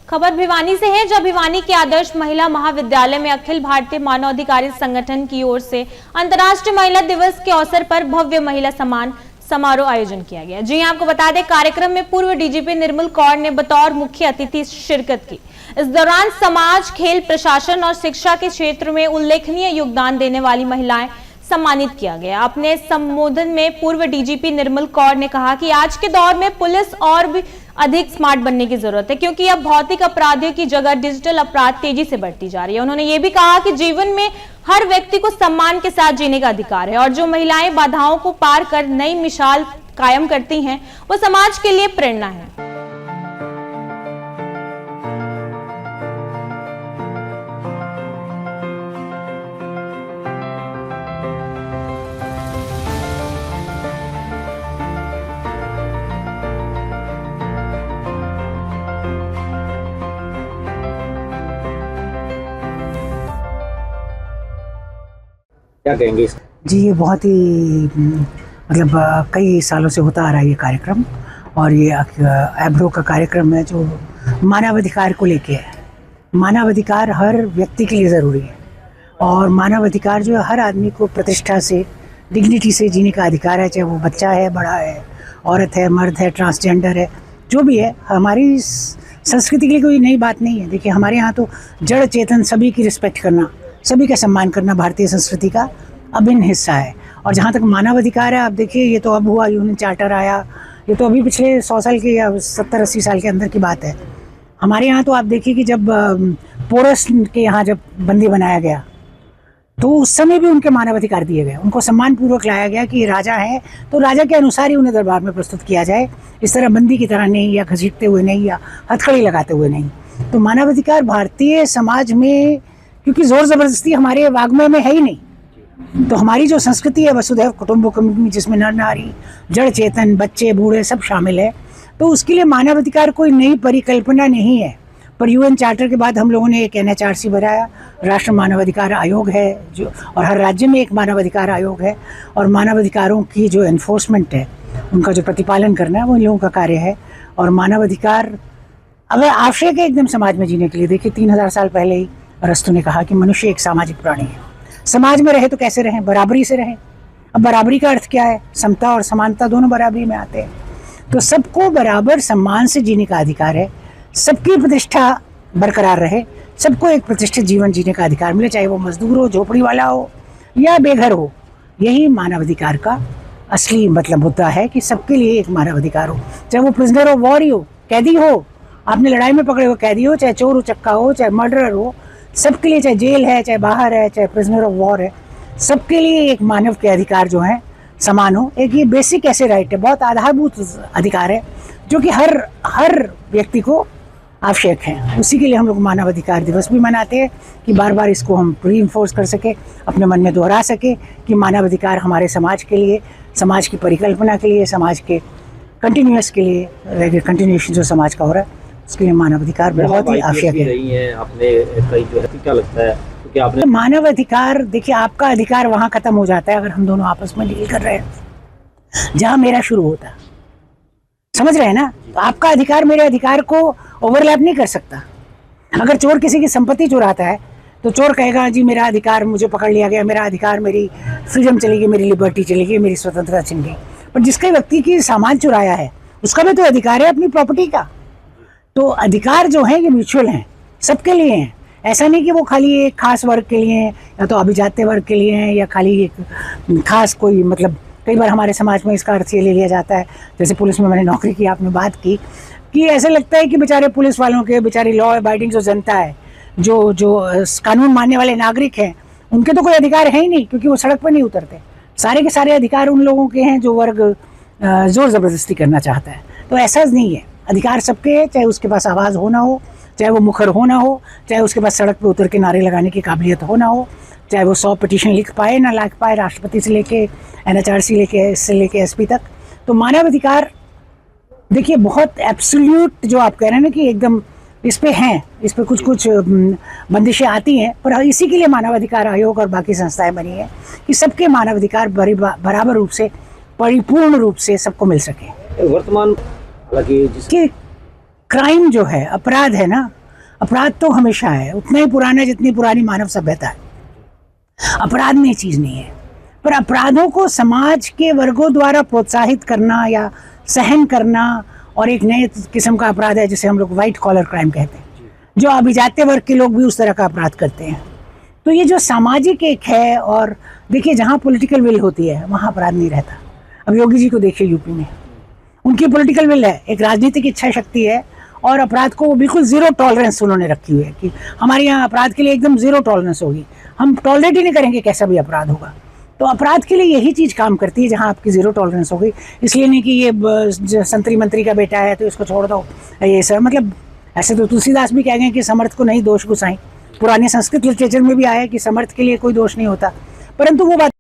खबर भिवानी से है, जब भिवानी के आदर्श महिला महाविद्यालय में अखिल भारतीय मानवाधिकार संगठन की ओर से अंतर्राष्ट्रीय महिला दिवस के अवसर पर भव्य महिला सम्मान समारोह आयोजन किया गया। जी आपको बता दें, कार्यक्रम में पूर्व डीजीपी निर्मल कौर ने बतौर मुख्य अतिथि शिरकत की। इस दौरान समाज, खेल, प्रशासन और शिक्षा के क्षेत्र में उल्लेखनीय योगदान देने वाली महिलाएं सम्मानित किया गया। अपने संबोधन में पूर्व डीजीपी निर्मल कौर ने कहा कि आज के दौर में पुलिस और भी अधिक स्मार्ट बनने की जरूरत है, क्योंकि अब भौतिक अपराधियों की जगह डिजिटल अपराध तेजी से बढ़ती जा रही है। उन्होंने ये भी कहा कि जीवन में हर व्यक्ति को सम्मान के साथ जीने का अधिकार है और जो महिलाएं बाधाओं को पार कर नई मिसाल कायम करती हैं, वो समाज के लिए प्रेरणा है। क्या कहेंगे? जी, ये बहुत ही मतलब कई सालों से होता आ रहा है ये कार्यक्रम, और ये एब्रो का कार्यक्रम है जो मानवाधिकार को लेके है। मानवाधिकार हर व्यक्ति के लिए ज़रूरी है और मानवाधिकार जो है हर आदमी को प्रतिष्ठा से, डिग्निटी से जीने का अधिकार है, चाहे वो बच्चा है, बड़ा है, औरत है, मर्द है, ट्रांसजेंडर है, जो भी है। हमारी संस्कृति के लिए कोई नई बात नहीं है। देखिए, हमारे यहाँ तो जड़ चेतन सभी की रिस्पेक्ट करना, सभी का सम्मान करना भारतीय संस्कृति का अभिन्न हिस्सा है। और जहाँ तक मानवाधिकार है, आप देखिए, ये तो अब हुआ, यूनियन चार्टर आया, ये तो अभी पिछले 100 साल के या 70-80 साल के अंदर की बात है। हमारे यहाँ तो आप देखिए कि जब पोरस के यहाँ जब बंदी बनाया गया तो उस समय भी उनके मानवाधिकार दिए गए, उनको सम्मान पूर्वक लाया गया कि राजा है तो राजा के अनुसार ही उन्हें दरबार में प्रस्तुत किया जाए, इस तरह बंदी की तरह नहीं, या घसीटते हुए नहीं, या हथकड़ी लगाते हुए नहीं। तो मानवाधिकार भारतीय समाज में, क्योंकि जोर ज़बरदस्ती हमारे वाग्मय में है ही नहीं, तो हमारी जो संस्कृति है वसुधैव कुटुंबकम, जिसमें नर नारी, जड़ चेतन, बच्चे, बूढ़े सब शामिल है, तो उसके लिए मानवाधिकार कोई नई परिकल्पना नहीं है। पर यूएन चार्टर के बाद हम लोगों ने एक NHRC बनाया, राष्ट्रीय मानवाधिकार आयोग है जो, और हर राज्य में एक मानवाधिकार आयोग है, और मानवाधिकारों की जो एनफोर्समेंट है, उनका जो प्रतिपालन करना है, वो इन लोगों का कार्य है। और मानवाधिकार अगर आवश्यक है एकदम समाज में जीने के लिए। देखिए, 3000 साल पहले ही अरस्तु ने कहा कि मनुष्य एक सामाजिक प्राणी है, समाज में रहे तो कैसे रहें? बराबरी से रहें। अब बराबरी का अर्थ क्या है? समता और समानता दोनों बराबरी में आते हैं। तो सबको बराबर सम्मान से जीने का अधिकार है, सबकी प्रतिष्ठा बरकरार रहे, सबको एक प्रतिष्ठित जीवन जीने का अधिकार मिले, चाहे वो मजदूर हो, झोपड़ी वाला हो या बेघर हो। यही मानवाधिकार का असली मतलब मुद्दा है कि सबके लिए एक मानवाधिकार हो, चाहे वो प्रिजनर ऑफ वॉर ही हो, कैदी हो, आपने लड़ाई में पकड़े हुए कैदी हो, चाहे चोर उचक्का हो, चाहे मर्डरर हो, सबके लिए, चाहे जेल है, चाहे बाहर है, चाहे प्रिजनर ऑफ वॉर है, सबके लिए एक मानव के अधिकार जो है समान हो। एक ये बेसिक ऐसे राइट है, बहुत आधारभूत अधिकार है, जो कि हर व्यक्ति को आवश्यक है। उसी के लिए हम लोग मानवाधिकार दिवस भी मनाते हैं कि बार बार इसको हम रीइंफोर्स कर सके, अपने मन में दोहरा सके कि मानवाधिकार हमारे समाज के लिए, समाज की परिकल्पना के लिए, समाज के कंटिन्यूअस के लिए, कंटिन्यूएशन जो समाज का हो रहा है उसके लिए मानवाधिकार बहुत ही आवश्यक है। आपने कई जो है, क्या लगता है कि आपने मानव अधिकार, देखिए, आपका अधिकार वहाँ खत्म हो जाता है अगर हम दोनों आपस में डील कर रहे हैं जहाँ मेरा शुरू होता है, समझ रहे हैं ना? तो आपका अधिकार मेरे अधिकार को ओवरलैप नहीं कर सकता। अगर चोर किसी की संपत्ति चुराता है तो चोर कहेगा, जी मेरा अधिकार, मुझे पकड़ लिया गया, मेरा अधिकार, मेरी फ्रीडम चली गई, मेरी लिबर्टी चली गई, मेरी स्वतंत्रता छिन गई। पर जिसके व्यक्ति की सामान चुराया है उसका भी तो अधिकार है अपनी प्रॉपर्टी का। तो अधिकार जो है ये म्यूचुअल हैं, सबके लिए हैं। ऐसा नहीं कि वो खाली एक खास वर्ग के लिए हैं, या तो अभिजात्य वर्ग के लिए हैं, या खाली एक खास कोई, मतलब कई बार हमारे समाज में इसका अर्थ ये ले लिया जाता है, जैसे पुलिस में मैंने नौकरी की, आपने बात की, कि ऐसा लगता है कि बेचारे पुलिस वालों के, बेचारी लॉ अबाइडिंग जो जनता है, जो कानून मानने वाले नागरिक हैं, उनके तो कोई अधिकार है ही नहीं, क्योंकि वो सड़क पर नहीं उतरते। सारे के सारे अधिकार उन लोगों के हैं जो वर्ग जोर ज़बरदस्ती करना चाहता है। तो ऐसा नहीं है, अधिकार सबके हैं, चाहे उसके पास आवाज़ हो ना हो, चाहे वो मुखर हो ना हो, चाहे उसके पास सड़क पे उतर के नारे लगाने की काबिलियत हो ना हो, चाहे वो 100 पिटीशन लिख पाए ना लिख पाए, राष्ट्रपति से लेके NHRC से लेके SP तक। तो मानवाधिकार देखिए बहुत एब्सोल्यूट, जो आप कह रहे हैं ना कि एकदम इस पे हैं, इस पे कुछ बंदिशें आती हैं, पर इसी के लिए मानवाधिकार आयोग और बाकी संस्थाएं बनी है कि सबके मानवाधिकार बराबर रूप से, परिपूर्ण रूप से सबको मिल सके। वर्तमान कि क्राइम जो है, अपराध है ना, अपराध तो हमेशा है, उतना ही पुराना जितनी पुरानी मानव सभ्यता है। अपराध नई चीज़ नहीं है, पर अपराधों को समाज के वर्गों द्वारा प्रोत्साहित करना या सहन करना, और एक नए किस्म का अपराध है जिसे हम लोग वाइट कॉलर क्राइम कहते हैं, जो अभिजात्य वर्ग के लोग भी उस तरह का अपराध करते हैं। तो ये जो सामाजिक एक है, और देखिए जहाँ पॉलिटिकल विल होती है वहाँ अपराध नहीं रहता। अब योगी जी को देखिए यूपी में, उनकी पॉलिटिकल विल है, एक राजनीतिक इच्छा शक्ति है, और अपराध को बिल्कुल ज़ीरो टॉलरेंस उन्होंने रखी हुई है कि हमारे यहाँ अपराध के लिए एकदम ज़ीरो टॉलरेंस होगी, हम टॉलरेट ही नहीं करेंगे कैसा भी अपराध होगा। तो अपराध के लिए यही चीज़ काम करती है, जहाँ आपकी ज़ीरो टॉलरेंस होगी। इसलिए नहीं कि ये संतरी मंत्री का बेटा है तो इसको छोड़ दो, ये सब मतलब ऐसे तो तुलसीदास भी कह गए कि समर्थ को नहीं दोष गुसाई। पुराने संस्कृत लिटरेचर में भी आया है कि समर्थ के लिए कोई दोष नहीं होता, परंतु वो बात